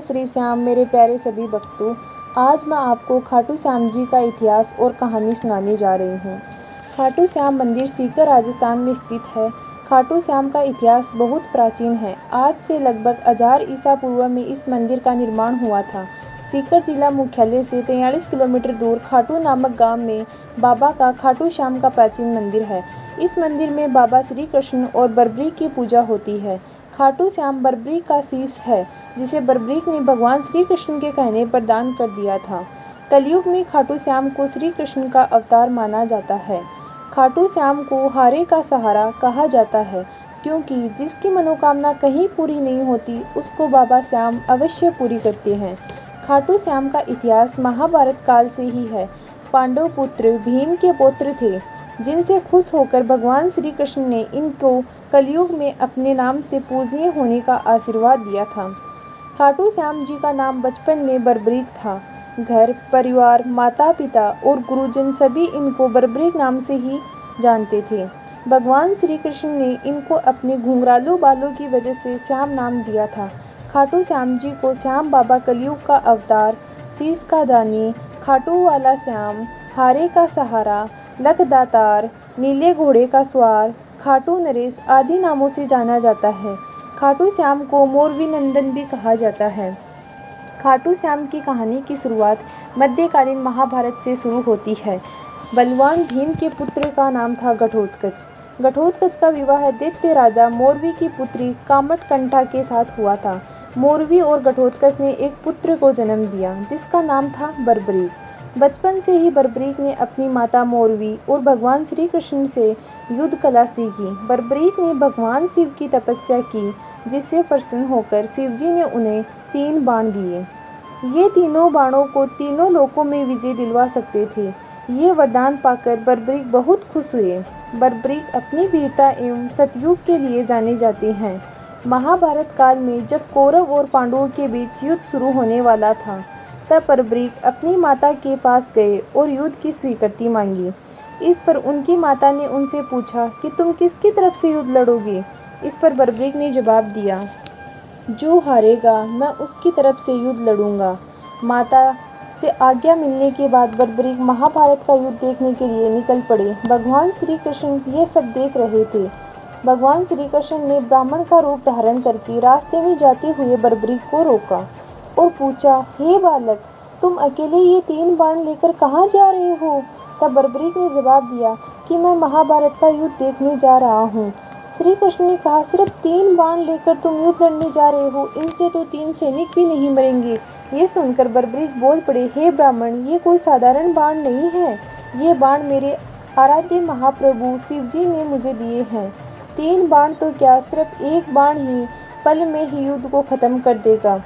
श्री श्याम मेरे प्यारे सभी भक्तों, आज मैं आपको खाटू श्याम जी का इतिहास और कहानी सुनाने जा रही हूँ। खाटू श्याम मंदिर सीकर राजस्थान में स्थित है। खाटू श्याम का इतिहास बहुत प्राचीन है। आज से लगभग 1000 ईसा पूर्व में इस मंदिर का निर्माण हुआ था। सीकर जिला मुख्यालय से 43 किलोमीटर दूर खाटू नामक गांव में बाबा का खाटू श्याम का प्राचीन मंदिर है। इस मंदिर में बाबा श्री कृष्ण और बरबरीक की पूजा होती है। खाटू श्याम बरबरीक का शीश है, जिसे बरबरीक ने भगवान श्री कृष्ण के कहने पर दान कर दिया था। कलयुग में खाटू श्याम को श्री कृष्ण का अवतार माना जाता है। खाटू श्याम को हारे का सहारा कहा जाता है, क्योंकि जिसकी मनोकामना कहीं पूरी नहीं होती उसको बाबा श्याम अवश्य पूरी करते हैं। खाटू श्याम का इतिहास महाभारत काल से ही है। पांडव पुत्र भीम के पौत्र थे, जिनसे खुश होकर भगवान श्री कृष्ण ने इनको कलयुग में अपने नाम से पूजनीय होने का आशीर्वाद दिया था। खाटू श्याम जी का नाम बचपन में बरबरीक था। घर परिवार, माता पिता और गुरुजन सभी इनको बरबरीक नाम से ही जानते थे। भगवान श्री कृष्ण ने इनको अपने घुंघरालू बालों की वजह से श्याम नाम दिया था। खाटू श्याम जी को श्याम बाबा, कलयुग का अवतार, शीश का दानी, खाटू वाला श्याम, हारे का सहारा, लखदातार, नीले घोड़े का स्वार, खाटू नरेश आदि नामों से जाना जाता है। खाटू श्याम को मोरवी नंदन भी कहा जाता है। खाटू श्याम की कहानी की शुरुआत मध्यकालीन महाभारत से शुरू होती है। बलवान भीम के पुत्र का नाम था घटोत्कच। घटोत्कच का विवाह दैत्य राजा मोरवी की पुत्री कामटकंठा के साथ हुआ था। मोरवी और घटोत्कच ने एक पुत्र को जन्म दिया, जिसका नाम था बरबरीक। बचपन से ही बरबरीक ने अपनी माता मोरवी और भगवान श्री कृष्ण से युद्ध कला सीखी। बरबरीक ने भगवान शिव की तपस्या की, जिससे प्रसन्न होकर शिवजी ने उन्हें 3 बाण दिए। ये तीनों बाणों को तीनों लोकों में विजय दिलवा सकते थे। ये वरदान पाकर बरबरीक बहुत खुश हुए। बरबरीक अपनी वीरता एवं सतयुग के लिए जाने जाते हैं। महाभारत काल में जब कौरव और पांडवों के बीच युद्ध शुरू होने वाला था, तब बरबरीक अपनी माता के पास गए और युद्ध की स्वीकृति मांगी। इस पर उनकी माता ने उनसे पूछा कि तुम किसकी तरफ से युद्ध लड़ोगे। इस पर बरबरीक ने जवाब दिया, जो हारेगा मैं उसकी तरफ से युद्ध लड़ूंगा। माता से आज्ञा मिलने के बाद बरबरीक महाभारत का युद्ध देखने के लिए निकल पड़े। भगवान श्री कृष्ण ये सब देख रहे थे। भगवान श्री कृष्ण ने ब्राह्मण का रूप धारण करके रास्ते में जाते हुए बरबरीक को रोका और पूछा, हे बालक, तुम अकेले ये 3 बाण लेकर कहाँ जा रहे हो। तब बरबरीक ने जवाब दिया कि मैं महाभारत का युद्ध देखने जा रहा हूँ। श्री कृष्ण ने कहा, सिर्फ 3 बाण लेकर तुम युद्ध लड़ने जा रहे हो, इनसे तो 3 सैनिक भी नहीं मरेंगे। ये सुनकर बरबरीक बोल पड़े, हे ब्राह्मण, ये कोई साधारण बाण नहीं है। ये बाण मेरे आराध्य महाप्रभु शिवजी ने मुझे दिए हैं। 3 बाण तो क्या, सिर्फ 1 बाण ही पल में ही युद्ध को खत्म कर देगा।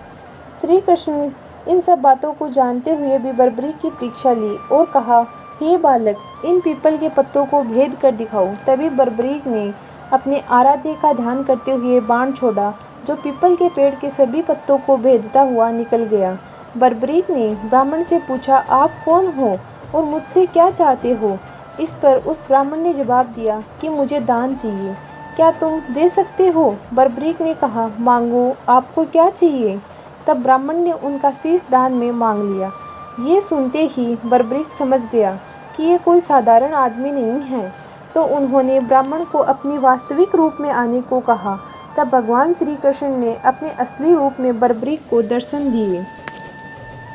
श्री कृष्ण इन सब बातों को जानते हुए भी बरबरीक की परीक्षा ली और कहा, हे बालक, इन पीपल के पत्तों को भेद कर दिखाओ। तभी बरबरीक ने अपने आराध्य का ध्यान करते हुए बाण छोड़ा, जो पीपल के पेड़ के सभी पत्तों को भेदता हुआ निकल गया। बरबरीक ने ब्राह्मण से पूछा, आप कौन हो और मुझसे क्या चाहते हो। इस पर उस ब्राह्मण ने जवाब दिया कि मुझे दान चाहिए, क्या तुम दे सकते हो। बरबरीक ने कहा, मांगो, आपको क्या चाहिए। तब ब्राह्मण ने उनका शीश दान में मांग लिया। ये सुनते ही बरबरीक समझ गया कि ये कोई साधारण आदमी नहीं है, तो उन्होंने ब्राह्मण को अपनी वास्तविक रूप में आने को कहा। तब भगवान श्री कृष्ण ने अपने असली रूप में बरबरीक को दर्शन दिए।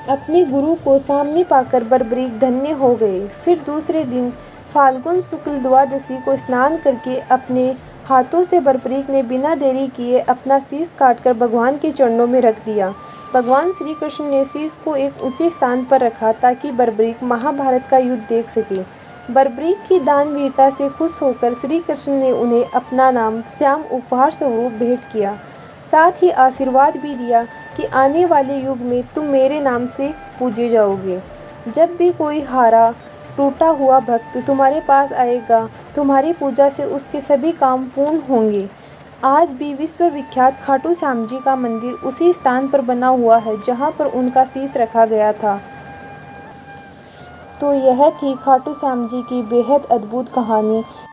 अपने गुरु को सामने पाकर बरबरीक धन्य हो गए। फिर दूसरे दिन फाल्गुन शुक्ल द्वादशी को स्नान करके अपने हाथों से बरबरीक ने बिना देरी किए अपना शीश काटकर भगवान के चरणों में रख दिया। भगवान श्री कृष्ण ने शीश को एक ऊंचे स्थान पर रखा ताकि बरबरीक महाभारत का युद्ध देख सके। बरबरीक की दानवीरता से खुश होकर श्री कृष्ण ने उन्हें अपना नाम श्याम उपहार स्वरूप भेंट किया। साथ ही आशीर्वाद भी दिया कि आने वाले युग में तुम मेरे नाम से पूजे जाओगे। जब भी कोई हारा टूटा हुआ भक्त तुम्हारे पास आएगा, तुम्हारी पूजा से उसके सभी काम पूर्ण होंगे। आज भी विश्व विख्यात खाटू श्याम जी का मंदिर उसी स्थान पर बना हुआ है जहां पर उनका शीश रखा गया था। तो यह थी खाटू श्याम जी की बेहद अद्भुत कहानी।